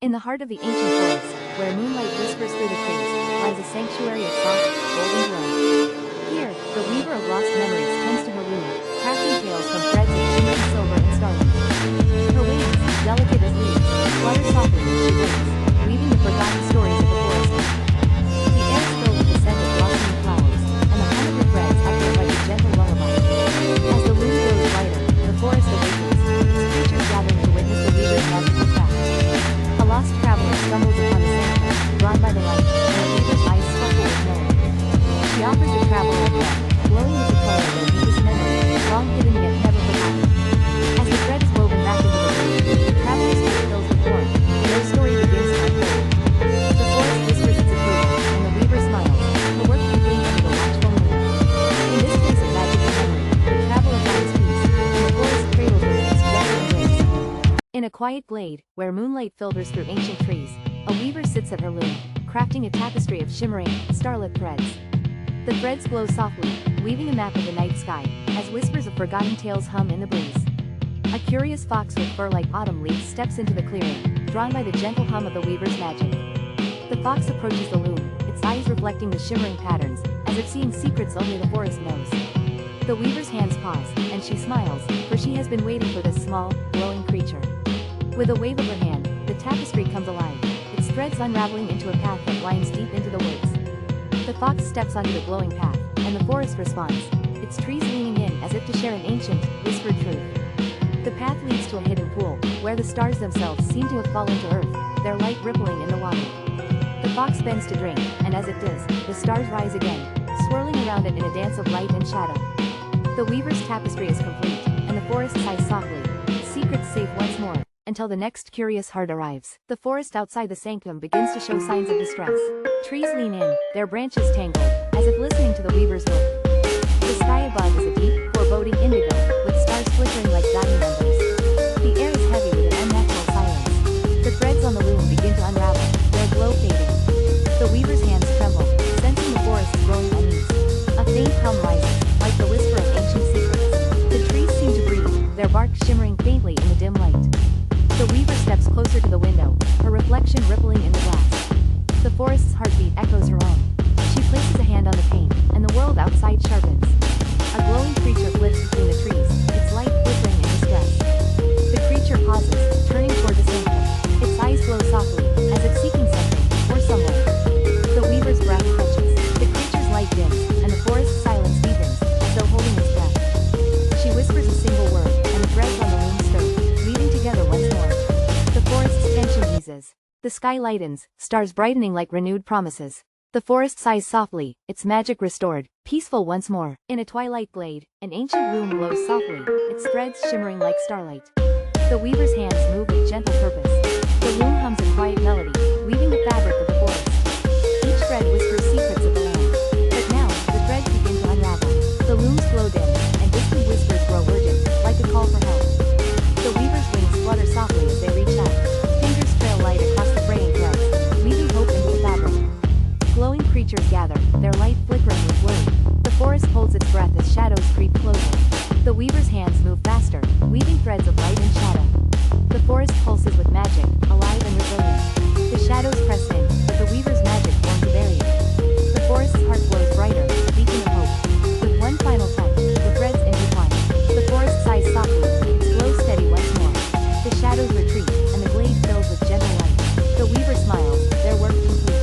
In the heart of the ancient forest, where moonlight whispers through the trees, lies a sanctuary of soft, golden glow. Here, the weaver of lost memories tends to her loom, crafting tales from threads of shimmering silver and starlight. Her wings, delicate as leaves, flutter softly as she waits, weaving the forgotten stories of the forest. The air is filled with the scent of blossoming flowers, and the hum of her threads echoes like a gentle lullaby. As the loom grows brighter, the forest awakens, its creatures gathering to witness the weaver's magical craft. A lost traveler stumbles upon the sanctum, drawn by the light, and the weaver's eyes sparkle with knowing. She offers the traveler a thread, glowing with the color of their deepest memory, long hidden yet never forgotten. As the thread is woven back into the loom, the traveler's heart fills with warmth, and their story begins to unfold. The forest whispers its approval, and the weaver smiles, her work complete under the watchful moon. In this place of magic and memory, the traveler finds peace, and the forest cradles her in its gentle embrace. In a quiet glade, where moonlight filters through ancient trees, a weaver sits at her loom, crafting a tapestry of shimmering, starlit threads. The threads glow softly, weaving a map of the night sky, as whispers of forgotten tales hum in the breeze. A curious fox with fur like autumn leaves steps into the clearing, drawn by the gentle hum of the weaver's magic. The fox approaches the loom, its eyes reflecting the shimmering patterns, as if seeing secrets only the forest knows. The weaver's hands pause, and she smiles, for she has been waiting for this small, glowing creature. With a wave of her hand, the tapestry comes alive, its threads unraveling into a path that winds deep into the woods. The fox steps onto the glowing path, and the forest responds, its trees leaning in as if to share an ancient, whispered truth. The path leads to a hidden pool, where the stars themselves seem to have fallen to earth, their light rippling in the water. The fox bends to drink, and as it does, the stars rise again, swirling around it in a dance of light and shadow. The weaver's tapestry is complete, and the forest sighs softly, its secrets safe once more, until the next curious heart arrives. The forest outside the sanctum begins to show signs of distress. Trees lean in, their branches tangled, as if listening to the weaver's work. The sky above is a deep, foreboding indigo, with stars flickering like dying embers. The air is heavy with an unnatural silence. The threads on the loom begin to unravel, their glow fading. The weaver's hands tremble, sensing the forest's growing unease. A faint hum rises, like the whisper of ancient secrets. The trees seem to breathe, their bark shimmering faintly in the dim light. The weaver steps closer to the window, her reflection rippling in the glass. The forest's heartbeat echoes her own. She places a hand on the pane, and the world outside sharpens. A glowing creature flits between the trees, its light flickering in distress. The creature pauses, turning toward the sanctum. Its eyes glow softly, as if seeking something, or someone. The weaver's breath catches. The creature's light dims, and the forest's silence deepens, as though holding its breath. She whispers a single word, and the threads on the loom stir, weaving together once more. The forest's tension eases. The sky lightens, stars brightening like renewed promises. The forest sighs softly, its magic restored, peaceful once more. In a twilight glade, an ancient loom glows softly, its threads shimmering like starlight. The weaver's hands move with gentle purpose. The loom hums a quiet melody, weaving the fabric of the forest. Each thread whispers secrets of the land. But now, the threads begin to unravel. The looms glow dim, and distant whispers grow urgent, like a call for help. The weaver's wings flutter softly as they reach out. Fingers trail light across the fraying threads, weaving hope into the fabric. Glowing creatures gather, their light flickering with worry. The forest holds its breath as shadows creep closer. The weaver's hands move faster, weaving threads of light and shadow. The forest pulses with magic, alive and resilient. The shadows press in, but the weaver's magic forms a barrier. The forest's heart glows brighter, a beacon of hope. With one final touch, the threads intertwine. The forest sighs softly, its glow steady once more. The shadows retreat, and the glade fills with gentle light. The weaver smiles, their work complete.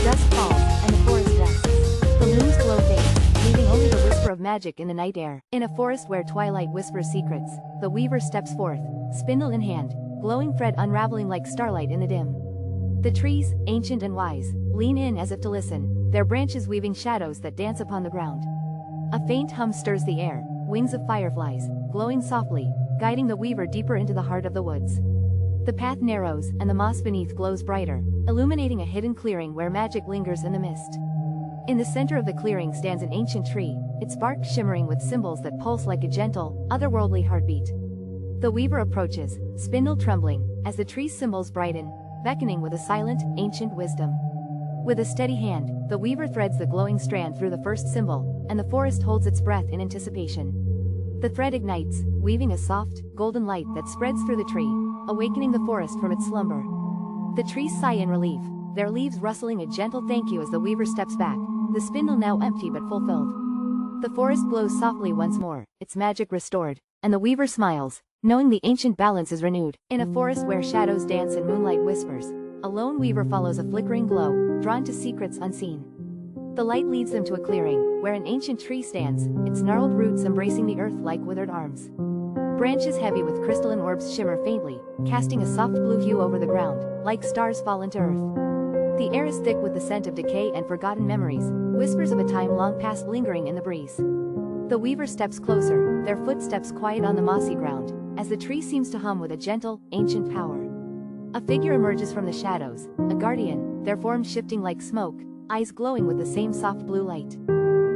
Dusk falls, and the forest rests. The loom's glow fades, leaving only the whisper of magic in the night air. In a forest where twilight whispers secrets, the weaver steps forth, spindle in hand, glowing thread unraveling like starlight in the dim. The trees, ancient and wise, lean in as if to listen, their branches weaving shadows that dance upon the ground. A faint hum stirs the air, wings of fireflies, glowing softly, guiding the weaver deeper into the heart of the woods. The path narrows, and the moss beneath glows brighter, illuminating a hidden clearing where magic lingers in the mist. In the center of the clearing stands an ancient tree, its bark shimmering with symbols that pulse like a gentle, otherworldly heartbeat. The weaver approaches, spindle trembling, as the tree's symbols brighten, beckoning with a silent, ancient wisdom. With a steady hand, the weaver threads the glowing strand through the first symbol, and the forest holds its breath in anticipation. The thread ignites, weaving a soft, golden light that spreads through the tree, awakening the forest from its slumber. The trees sigh in relief, their leaves rustling a gentle thank you as the weaver steps back, the spindle now empty but fulfilled. The forest glows softly once more, its magic restored, and the weaver smiles, knowing the ancient balance is renewed. In a forest where shadows dance and moonlight whispers, a lone weaver follows a flickering glow, drawn to secrets unseen. The light leads them to a clearing, where an ancient tree stands, its gnarled roots embracing the earth like withered arms. Branches heavy with crystalline orbs shimmer faintly, casting a soft blue hue over the ground, like stars fallen to earth. The air is thick with the scent of decay and forgotten memories, whispers of a time long past lingering in the breeze. The weaver steps closer, their footsteps quiet on the mossy ground, as the tree seems to hum with a gentle, ancient power. A figure emerges from the shadows, a guardian, their form shifting like smoke, eyes glowing with the same soft blue light.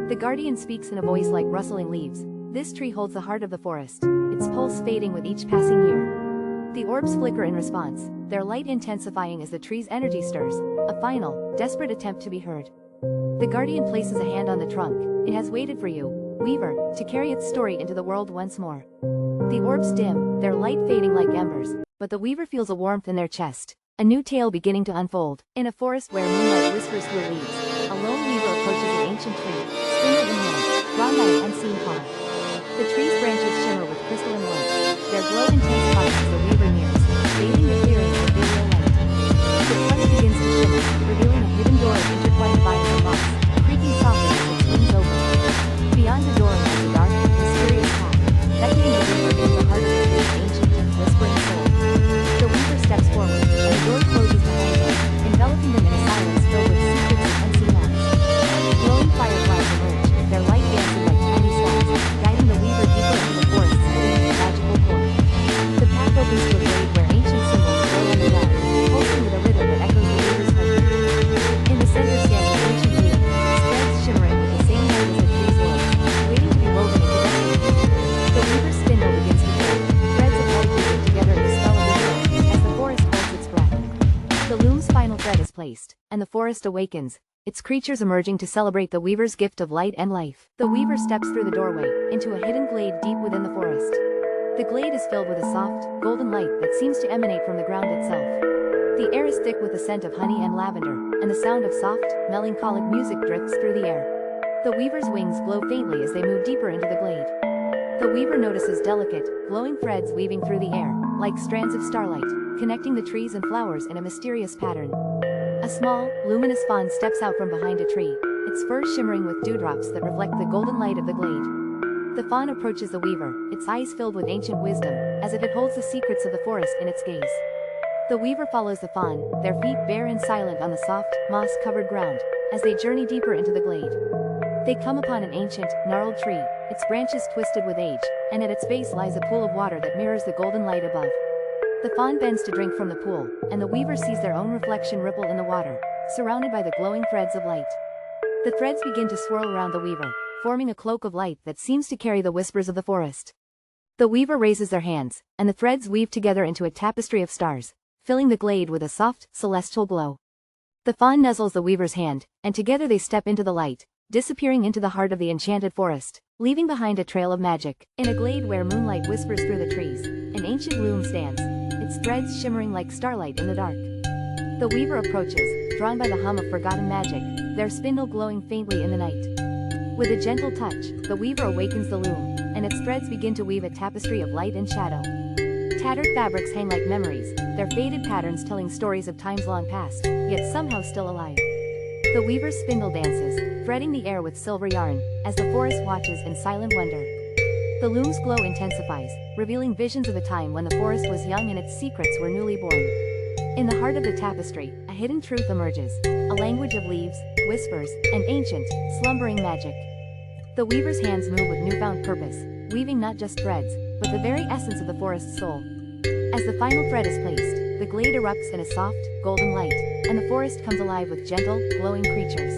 The guardian speaks in a voice like rustling leaves. This tree holds the heart of the forest, its pulse fading with each passing year. The orbs flicker in response, their light intensifying as the tree's energy stirs, a final, desperate attempt to be heard. The guardian places a hand on the trunk. It has waited for you, weaver, to carry its story into the world once more. The orbs dim, their light fading like embers, but the weaver feels a warmth in their chest, a new tale beginning to unfold. In a forest where moonlight whispers through leaves, a lone weaver approaches an ancient tree, spindle in hand, drawn by an unseen paw. The tree's branches shimmer with crystalline light, their glow intensifies as the weaver nears, bathing the clearing in ethereal light. The trunk begins to shimmer, revealing a hidden door of intertwined vines and moss, creaking softly as it swings open. Beyond the door lies a dark, mysterious path, beckoning the weaver into the heart of the tree's ancient and whispering soul. The weaver steps forward, and the door closes behind them, enveloping them in a silence filled with secrets and unseen acts. Glowing fireflies emerge, their light dancing like tiny stars, guiding the weaver deeper into the forest's hidden, magical core. The path opens to a glade where ancient symbols glow on the ground, pulsing with a rhythm that echoes the weaver's heartbeat. In the center stands an ancient weave, its threads shimmering with the same light as the tree's orbs, waiting to be woven into destiny. The weaver's spindle begins to turn, threads of light weaving together in the spell of the world, as the forest holds its breath. The loom's final thread is placed, and the forest awakens, its creatures emerging to celebrate the weaver's gift of light and life. The weaver steps through the doorway, into a hidden glade deep within the forest. The glade is filled with a soft, golden light that seems to emanate from the ground itself. The air is thick with the scent of honey and lavender, and the sound of soft, melancholic music drifts through the air. The weaver's wings glow faintly as they move deeper into the glade. The weaver notices delicate, glowing threads weaving through the air, like strands of starlight, connecting the trees and flowers in a mysterious pattern. A small, luminous fawn steps out from behind a tree, its fur shimmering with dewdrops that reflect the golden light of the glade. The fawn approaches the weaver, its eyes filled with ancient wisdom, as if it holds the secrets of the forest in its gaze. The weaver follows the fawn, their feet bare and silent on the soft, moss-covered ground, as they journey deeper into the glade. They come upon an ancient, gnarled tree, its branches twisted with age, and at its base lies a pool of water that mirrors the golden light above. The fawn bends to drink from the pool, and the weaver sees their own reflection ripple in the water, surrounded by the glowing threads of light. The threads begin to swirl around the weaver, forming a cloak of light that seems to carry the whispers of the forest. The weaver raises their hands, and the threads weave together into a tapestry of stars, filling the glade with a soft, celestial glow. The fawn nuzzles the weaver's hand, and together they step into the light, disappearing into the heart of the enchanted forest, leaving behind a trail of magic. In a glade where moonlight whispers through the trees, an ancient loom stands, its threads shimmering like starlight in the dark. The weaver approaches, drawn by the hum of forgotten magic, their spindle glowing faintly in the night. With a gentle touch, the weaver awakens the loom, and its threads begin to weave a tapestry of light and shadow. Tattered fabrics hang like memories, their faded patterns telling stories of times long past, yet somehow still alive. The weaver's spindle dances, threading the air with silver yarn, as the forest watches in silent wonder. The loom's glow intensifies, revealing visions of a time when the forest was young and its secrets were newly born. In the heart of the tapestry, a hidden truth emerges, a language of leaves, whispers, and ancient, slumbering magic. The weaver's hands move with newfound purpose, weaving not just threads, but the very essence of the forest's soul. As the final thread is placed, the glade erupts in a soft, golden light, and the forest comes alive with gentle, glowing creatures.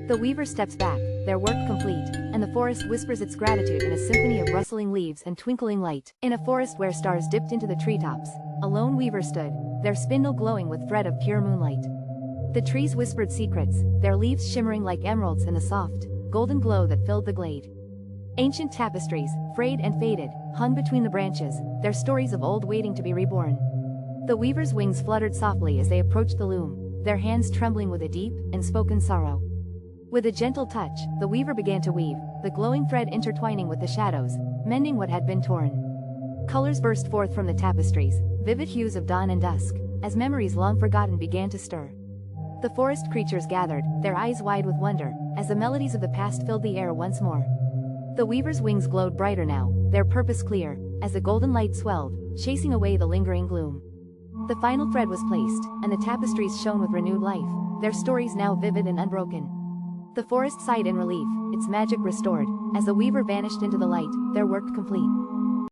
The weaver steps back, their work complete, and the forest whispers its gratitude in a symphony of rustling leaves and twinkling light. In a forest where stars dipped into the treetops, a lone weaver stood, their spindle glowing with thread of pure moonlight. The trees whispered secrets, their leaves shimmering like emeralds in the soft, golden glow that filled the glade. Ancient tapestries, frayed and faded, hung between the branches, their stories of old waiting to be reborn. The weaver's wings fluttered softly as they approached the loom, their hands trembling with a deep and spoken sorrow. With a gentle touch, the weaver began to weave, the glowing thread intertwining with the shadows, mending what had been torn. Colors burst forth from the tapestries, vivid hues of dawn and dusk, as memories long forgotten began to stir. The forest creatures gathered, their eyes wide with wonder, as the melodies of the past filled the air once more. The weaver's wings glowed brighter now, their purpose clear, as the golden light swelled, chasing away the lingering gloom. The final thread was placed, and the tapestries shone with renewed life, their stories now vivid and unbroken. The forest sighed in relief, its magic restored, as the weaver vanished into the light, their work complete.